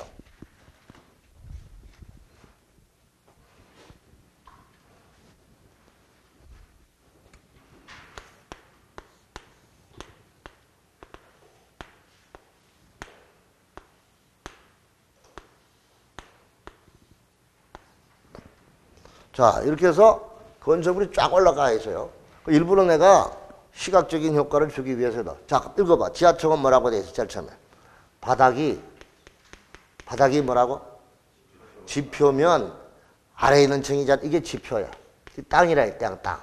자, 이렇게 해서 건축물이 쫙 올라가 있어요. 일부러 내가 시각적인 효과를 주기 위해서도. 자, 읽어봐. 지하층은 뭐라고 돼 있어? 제일 처음에. 바닥이 뭐라고? 지표면 아래에 있는 층이잖아. 이게 지표야. 땅이라 땅.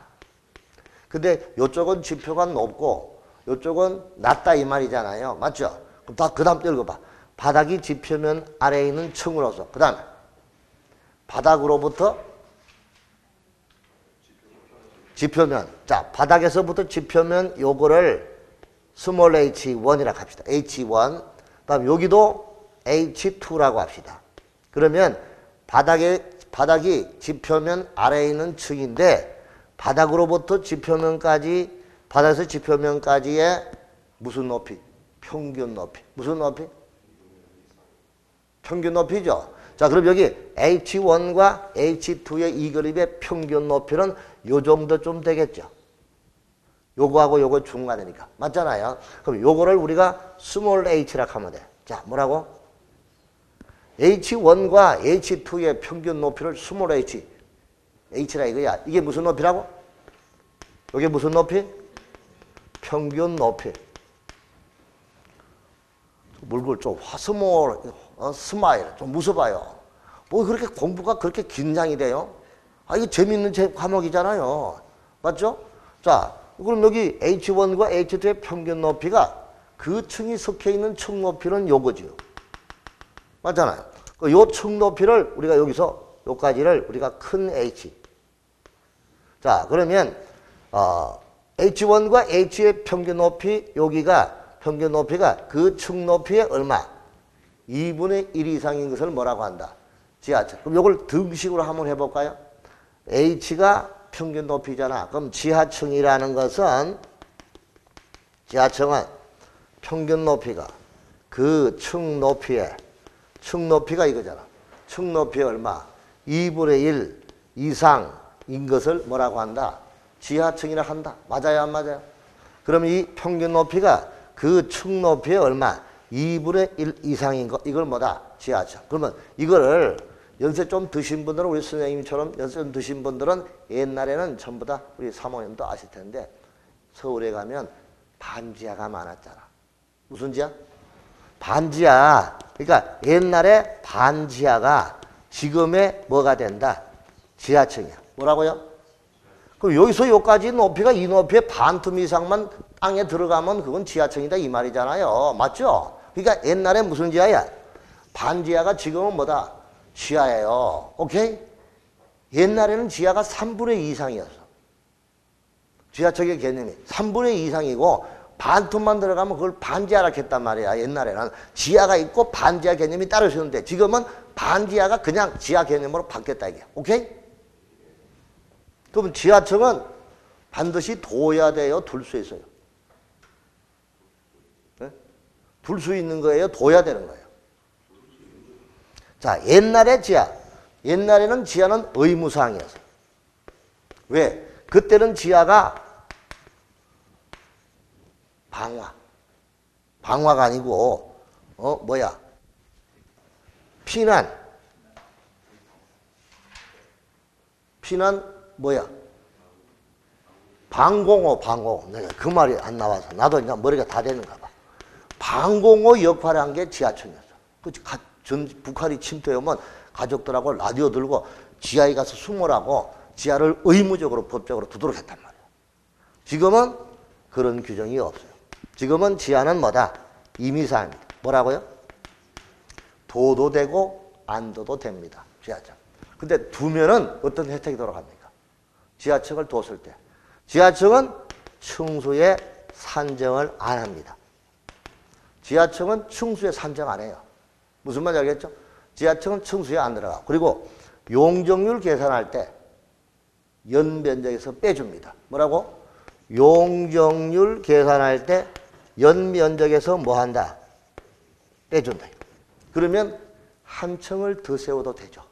근데 이쪽은 지표가 높고 이쪽은 낮다 이 말이잖아요. 맞죠? 그럼 그 다음 또 읽어봐. 바닥이 지표면 아래에 있는 층으로서. 그 다음에 바닥으로부터 지표면. 자, 바닥에서부터 지표면 요거를 스몰 h1이라고 합시다. h1. 그다음 여기도 h2라고 합시다. 그러면 바닥이 지표면 아래에 있는 층인데 바닥으로부터 지표면까지 바닥에서 지표면까지의 무슨 높이? 평균 높이. 무슨 높이? 평균 높이죠. 자, 그럼 여기 H1과 H2의 이 그립의 평균 높이는 요 정도 좀 되겠죠. 요거하고 요거 중간이니까. 맞잖아요. 그럼 요거를 우리가 스몰 h라고 하면 돼. 자, 뭐라고? h1과 h2의 평균 높이를 스몰 h라 이거야. 이게 무슨 높이라고? 이게 무슨 높이? 평균 높이. 물걸 좀 스몰, 스마일. 좀 무서워요. 뭐 그렇게 공부가 그렇게 긴장이 돼요? 아, 이거 재밌는 과목이잖아요. 맞죠? 자, 그럼 여기 H1과 H2의 평균 높이가 그 층이 섞여 있는 층 높이는 요거죠. 맞잖아요. 요 층 높이를 우리가 여기서 요까지를 우리가 큰 H. 자, 그러면 H1과 H의 평균 높이 여기가 평균 높이가 그 층 높이의 얼마? 2분의 1 이상인 것을 뭐라고 한다? 지하층. 그럼 요걸 등식으로 한번 해볼까요? H가 평균 높이잖아. 그럼 지하층이라는 것은 지하층은 평균 높이가 그 층 높이가 이거잖아. 층 높이 얼마? 2분의 1 이상인 것을 뭐라고 한다? 지하층이라 한다. 맞아요, 안 맞아요? 그럼 이 평균 높이가 그 층 높이의 얼마? 2분의 1 이상인 거. 이걸 뭐다? 지하층. 그러면 이거를 연세 좀 드신 분들은 우리 선생님처럼 연세 좀 드신 분들은 옛날에는 전부 다 우리 사모님도 아실 텐데 서울에 가면 반지하가 많았잖아. 무슨 지하? 반지하. 그러니까 옛날에 반지하가 지금의 뭐가 된다? 지하층이야. 뭐라고요? 그럼 여기서 여기까지 높이가 이 높이의 반틈 이상만 땅에 들어가면 그건 지하층이다 이 말이잖아요. 맞죠? 그러니까 옛날에 무슨 지하야? 반지하가 지금은 뭐다? 지하예요. 오케이? 옛날에는 지하가 3분의 2 이상이었어. 지하철의 개념이 3분의 2 이상이고 반틈만 들어가면 그걸 반지하라 했단 말이야. 옛날에는 지하가 있고 반지하 개념이 따로 있었는데 지금은 반지하가 그냥 지하 개념으로 바뀌었다 이게. 오케이? 그러면 지하층은 반드시 둬야 돼요? 둘 수 있어요? 네? 둘 수 있는 거예요? 둬야 되는 거예요? 자, 옛날에 옛날에는 지하는 의무사항이었어요. 왜? 그때는 지하가 방화가 아니고 피난 뭐야? 방공호. 내가 그 말이 안 나와서 나도 이제 머리가 다 되는가 봐. 방공호 역할을 한 게 지하층이었어. 북한이 침투해오면 가족들하고 라디오 들고 지하에 가서 숨으라고 지하를 의무적으로 법적으로 두도록 했단 말이야. 지금은 그런 규정이 없어요. 지금은 지하는 뭐다? 임의사항입니다. 뭐라고요? 둬도 되고 안 둬도 됩니다. 지하층. 근데 두면은 어떤 혜택이 돌아갑니까? 지하층을 뒀을 때. 지하층은 층수의 산정을 안 합니다. 지하층은 층수의 산정 안 해요. 무슨 말인지 알겠죠? 지하층은 층수에 안 들어가. 그리고 용적률 계산할 때 연면적에서 빼줍니다. 뭐라고? 용적률 계산할 때 연면적에서 뭐 한다? 빼준다. 그러면 한 층을 더 세워도 되죠.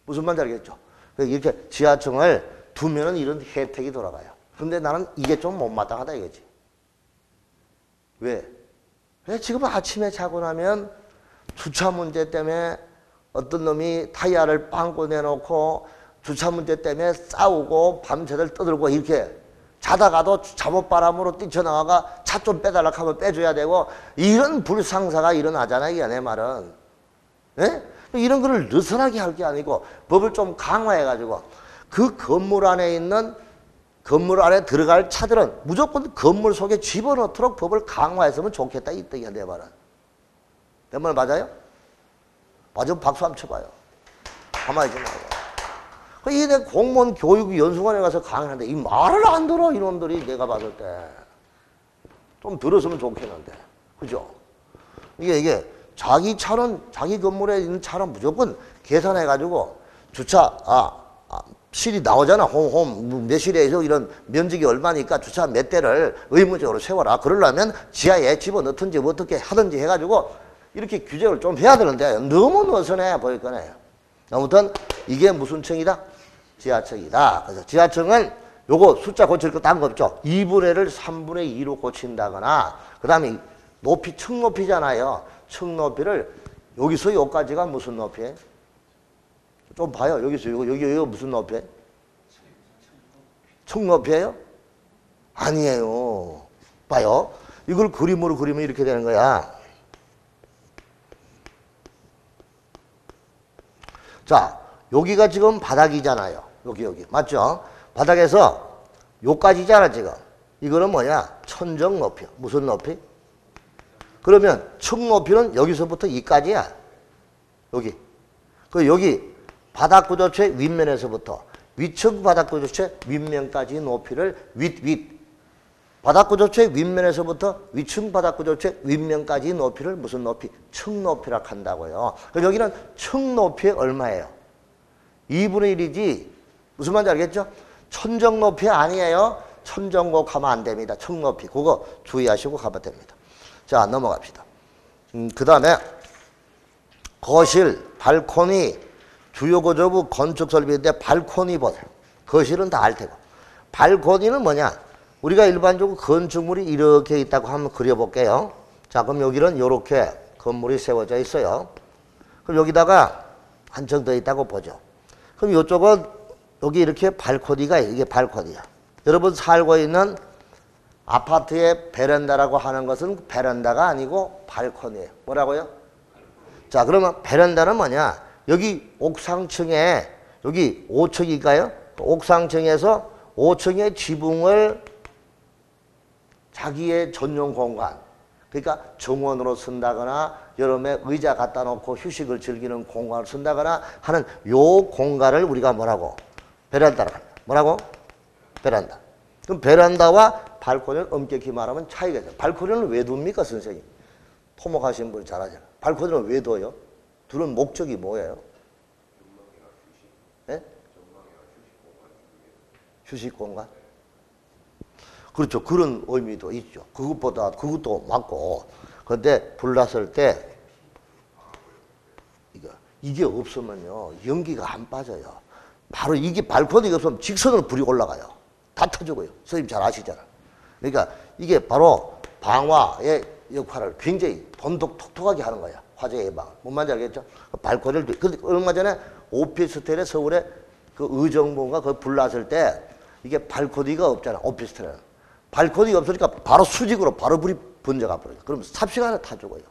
무슨 말인지 알겠죠? 이렇게 지하층을 두면은 이런 혜택이 돌아가요. 근데 나는 이게 좀 못마땅하다 이거지. 왜? 지금 아침에 자고 나면 주차 문제 때문에 어떤 놈이 타이어를 빵꾸 내놓고 주차 문제 때문에 싸우고 밤새들 떠들고 이렇게 자다가도 잠옷바람으로 뛰쳐나와가 차 좀 빼달라고 하면 빼줘야 되고 이런 불상사가 일어나잖아요. 이게 내 말은. 예? 이런 거를 느슨하게 할 게 아니고 법을 좀 강화해가지고 그 건물 안에 들어갈 차들은 무조건 건물 속에 집어넣도록 법을 강화했으면 좋겠다. 이 뜻이야 내 말은. 내 말 맞아요? 맞으면 박수 한번 쳐봐요. 가만히 좀 말고. 이 내 공무원 교육 연수원에 가서 강의하는데 이 말을 안 들어 이놈들이 내가 봤을 때. 좀 들었으면 좋겠는데. 그죠? 이게 자기 차는 자기 건물에 있는 차는 무조건 계산해가지고 주차 실이 나오잖아. 홈 몇 실에서 이런 면적이 얼마니까 주차 몇 대를 의무적으로 세워라. 그러려면 지하에 집어넣든지 어떻게 하든지 해가지고 이렇게 규정을 좀 해야 되는데 너무 느슨해 보일 거네요. 아무튼 이게 무슨 층이다? 지하층이다. 그래서 지하층은 요거 숫자 고칠 거 딴 거 없죠. 2분의 1을 3분의 2로 고친다거나 그 다음에 높이 층 높이잖아요. 층 높이를 여기서 여기까지가 무슨 높이에요? 좀 봐요. 여기서 여기 무슨 높이에요? 층 높이에요? 아니에요. 봐요. 이걸 그림으로 그리면 이렇게 되는 거야. 자, 여기가 지금 바닥이잖아요. 여기. 맞죠? 바닥에서 요까지잖아, 지금. 이거는 뭐냐? 천정 높이. 무슨 높이? 그러면 층 높이는 여기서부터 이까지야. 여기. 여기 바닥 구조체 윗면에서부터 위층 바닥 구조체 윗면까지 높이를 바닥 구조체 윗면에서부터 위층 바닥 구조체 윗면까지 높이를 무슨 높이? 층 높이라 한다고요. 여기는 층 높이 얼마예요? 2분의 1이지. 무슨 말인지 알겠죠? 천정 높이 아니에요. 천정곡 하면 안 됩니다. 층 높이. 그거 주의하시고 가면 됩니다. 자, 넘어갑시다. 그 다음에 거실, 발코니, 주요구조부 건축설비인데 발코니 보세요. 거실은 다 알 테고. 발코니는 뭐냐? 우리가 일반적으로 건축물이 이렇게 있다고 한번 그려볼게요. 자, 그럼 여기는 이렇게 건물이 세워져 있어요. 그럼 여기다가 한층 더 있다고 보죠. 그럼 이쪽은 여기 이렇게 발코니가 이게 발코니야. 여러분 살고 있는 아파트의 베란다라고 하는 것은 베란다가 아니고 발코니예요. 뭐라고요? 자, 그러면 베란다는 뭐냐? 여기 옥상층에 여기 5층일까요? 옥상층에서 5층의 지붕을 자기의 전용 공간, 그러니까 정원으로 쓴다거나 여름에 의자 갖다 놓고 휴식을 즐기는 공간을 쓴다거나 하는 요 공간을 우리가 뭐라고? 베란다라고 합니다. 뭐라고? 베란다. 그럼 베란다와 발코니는 엄격히 말하면 차이가 있어요. 발코니는 왜 둡니까, 선생님? 토목하신 분 잘 아잖아요. 발코니는 왜 둬요? 두는 목적이 뭐예요? 네? 휴식 공간? 그렇죠. 그런 의미도 있죠. 그것도 맞고. 그런데 불 났을 때 이게 없으면요 연기가 안 빠져요. 바로 이게 발코니가 없으면 직선으로 불이 올라가요. 다 터지고요. 선생님 잘 아시잖아요. 그러니까 이게 바로 방화의 역할을 굉장히 톡톡하게 하는 거야. 화재 예방. 뭔 말인지 알겠죠? 발코니를. 근데 얼마 전에 오피스텔에 서울에 그 의정부인가 그 불 났을 때 이게 발코니가 없잖아. 오피스텔에는. 발코니가 없으니까 바로 수직으로 바로 불이 번져가 버려요. 그럼 삽시간에 타 죽어요.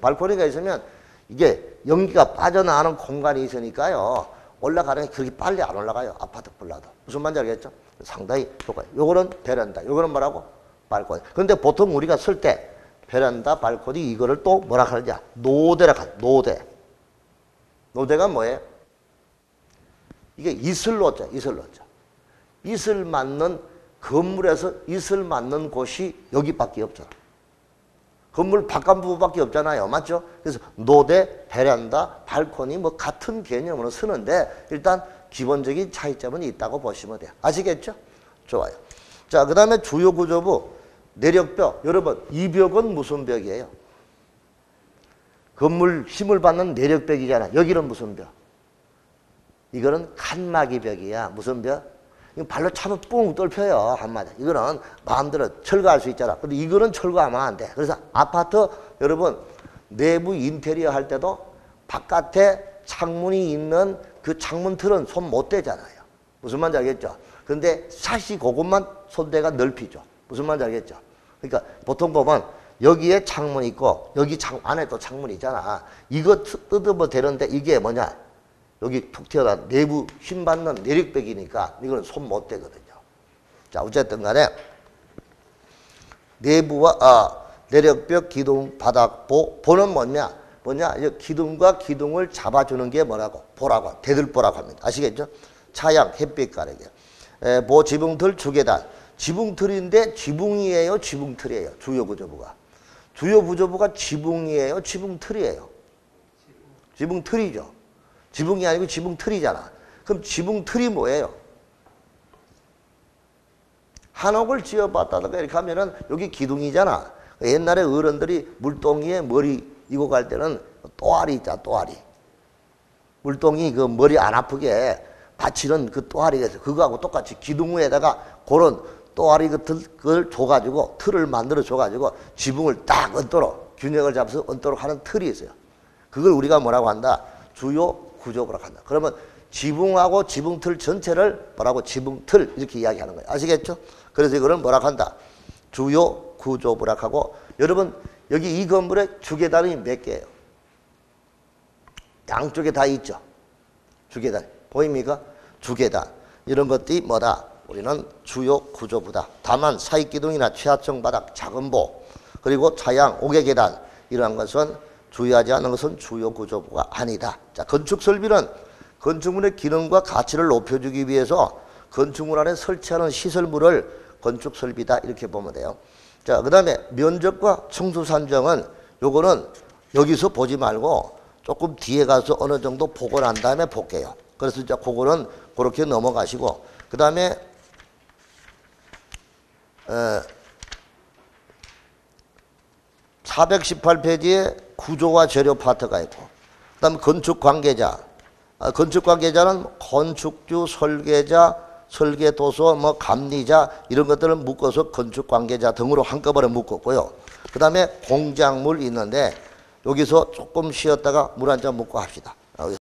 발코니가 있으면 이게 연기가 빠져나가는 공간이 있으니까요. 올라가는 게 그렇게 빨리 안 올라가요. 아파트 불나도. 무슨 말인지 알겠죠? 상당히 효과요. 요거는 베란다. 요거는 뭐라고? 발코니. 근데 보통 우리가 쓸 때 베란다, 발코니 이거를 또 뭐라 하느냐? 노대라 하죠. 노대. 노대가 뭐예요? 이게 이슬로자, 이슬로자. 이슬 맞는 건물에서 이슬 맞는 곳이 여기밖에 없잖아. 건물 바깥 부분밖에 없잖아요. 맞죠? 그래서 노대, 베란다, 발코니 뭐 같은 개념으로 쓰는데 일단 기본적인 차이점은 있다고 보시면 돼요. 아시겠죠? 좋아요. 자, 그 다음에 주요구조부 내력벽. 여러분 이 벽은 무슨 벽이에요? 건물 힘을 받는 내력벽이잖아. 여기는 무슨 벽? 이거는 칸막이 벽이야. 무슨 벽? 이거 발로 차면 뿡 뚫혀요. 한마디. 이거는 마음대로 철거할 수 있잖아. 근데 이거는 철거하면 안 돼. 그래서 아파트 여러분 내부 인테리어 할 때도 바깥에 창문이 있는 그 창문 틀은 손 못 대잖아요. 무슨 말인지 알겠죠? 근데 사실 그것만 손대가 넓히죠. 무슨 말인지 알겠죠? 그러니까 보통 보면 여기에 창문 있고 여기 안에 또 창문 있잖아. 이거 뜯으면 되는데 이게 뭐냐? 여기 툭 튀어나온 내부 힘받는 내력벽이니까 이거는 손 못 대거든요. 자, 어쨌든 간에 내부와 내력벽, 기둥, 바닥, 보는 뭐냐? 이 기둥과 기둥을 잡아주는 게 뭐라고? 보라고, 대들보라고 합니다. 아시겠죠? 차양, 햇빛 가리개. 지붕틀, 주계단. 지붕틀인데 지붕이에요, 지붕틀이에요. 주요구조부가. 주요구조부가 지붕이에요, 지붕틀이에요. 지붕틀이죠. 지붕이 아니고 지붕틀이잖아. 그럼 지붕틀이 뭐예요? 한옥을 지어봤다든가 이렇게 하면은 여기 기둥이잖아. 옛날에 어른들이 물동이에 머리 이고 갈 때는 또아리 있잖아, 또아리. 물동이 그 머리 안 아프게 받치는 그 또아리가 있어요. 그거하고 똑같이 기둥 위에다가 그런 또아리 같은 걸 줘가지고 틀을 만들어 줘가지고 지붕을 딱 얹도록 균형을 잡아서 얹도록 하는 틀이 있어요. 그걸 우리가 뭐라고 한다? 주요 구조부라고 한다. 그러면 지붕하고 지붕틀 전체를 뭐라고 지붕틀 이렇게 이야기하는 거예요. 아시겠죠? 그래서 이거를 뭐라고 한다? 주요 구조부라고 하고 여러분 여기 이 건물에 주계단이 몇 개예요? 양쪽에 다 있죠. 주계단 보입니까? 주계단 이런 것들이 뭐다? 우리는 주요 구조부다. 다만 사익기둥이나 취하층 바닥 작은보 그리고 차양 옥외계단 이러한 것은 주의하지 않는 것은 주요 구조부가 아니다. 자, 건축 설비는 건축물의 기능과 가치를 높여주기 위해서 건축물 안에 설치하는 시설물을 건축 설비다 이렇게 보면 돼요. 자, 그 다음에 면적과 청수 산정은 요거는 여기서 보지 말고 조금 뒤에 가서 어느 정도 보고 난 다음에 볼게요. 그래서 이제 그거는 그렇게 넘어가시고 그 다음에 418페이지에 구조와 재료 파트가 있고 그 다음에 건축 관계자 건축 관계자는 건축주, 설계자, 설계도서, 뭐 감리자 이런 것들을 묶어서 건축 관계자 등으로 한꺼번에 묶었고요. 그 다음에 공작물 있는데 여기서 조금 쉬었다가 물 한 잔 먹고 합시다.